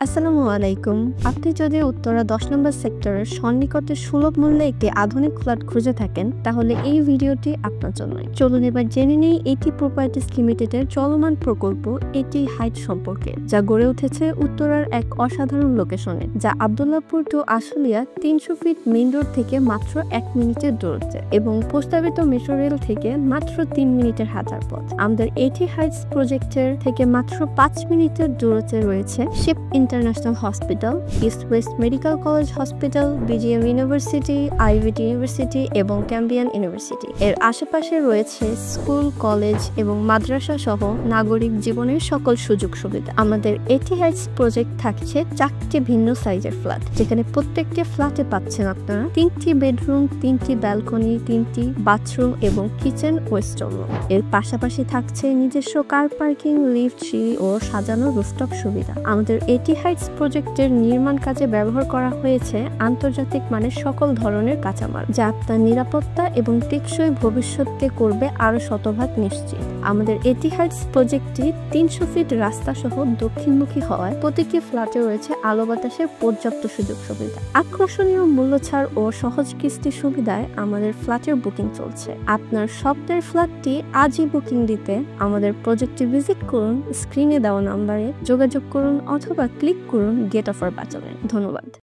আসসালামু আলাইকুম। আপনি যদি উত্তরা ১০ নম্বর সেক্টরের সন্নিকটে সুলভ মূল্যে একটি আধুনিক ফ্ল্যাট খুঁজে থাকেন, তাহলে এই ভিডিওটি আপনার জন্যই। চলুন এবার জেনে নেই এটি প্রপার্টিজ লিমিটেডের চলমান প্রকল্প এটি হাইট সম্পর্কে, যা গড়ে উঠেছে উত্তরার এক অসাধারণ লোকেশনে, যা Abdullahpur to Ashulia ৩০০ feet main road থেকে মাত্র ১ মিনিটের দূরত্বে এবং প্রস্তাবিত মেট্রো রেল থেকে মাত্র ৩ মিনিটের হাঁটার পথ। আমাদের এটি হাইটস প্রজেক্টের থেকে মাত্র ৫ মিনিটের দূরত্বে রয়েছে ship international hospital, east west medical college hospital, BGM university, IVT university এবং ক্যাম্বিয়ান ইউনিভার্সিটি। এর আশেপাশে রয়েছে স্কুল, কলেজ এবং মাদ্রাসা সহ নাগরিক জীবনের সকল সুযোগ সুবিধা। আমাদের এটি হাইটস প্রজেক্ট থাকছে ৪টি ভিন্ন সাইজের ফ্ল্যাট, যেখানে প্রত্যেকটি ফ্ল্যাটে পাচ্ছেন আপনারা ৩টি বেডরুম, 3টি ব্যালকনি, 3টি বাথরুম এবং কিচেন ও স্টোর রুম। এর পাশাপাশি থাকছে নিজস্ব কার পার্কিং, লিফট, সিঁড়ি ও সাজানো রুফটপ সুবিধা। আমাদের এটি হাইটস প্রজেক্টের নির্মাণ কাজে ব্যবহার করা হয়েছে আন্তর্জাতিক মানের সকল ধরনের কাঁচামাল, যা আপনার নিরাপত্তা এবং টেকসই ভবিষ্যৎকে করবে আরো শতভাগ নিশ্চিত। আমাদের এটি হাইটস প্রজেক্টটি ৩০০ ফিট রাস্তা সহ দক্ষিণমুখী হওয়ায় প্রতিটি ফ্ল্যাটে রয়েছে আলো বাতাসের পর্যাপ্ত সুযোগ সুবিধা। আকর্ষণীয় মূল্য ছাড় ও সহজ কিস্তি সুবিধায় আমাদের ফ্ল্যাটের বুকিং চলছে। আপনার স্বপ্নের ফ্ল্যাটটি আজই বুকিং দিতে আমাদের প্রজেক্টে ভিজিট করুন, স্ক্রিনে দেওয়া নাম্বারে যোগাযোগ করুন অথবা ক্লিক করুন গেট অফার বাটনে। ধন্যবাদ।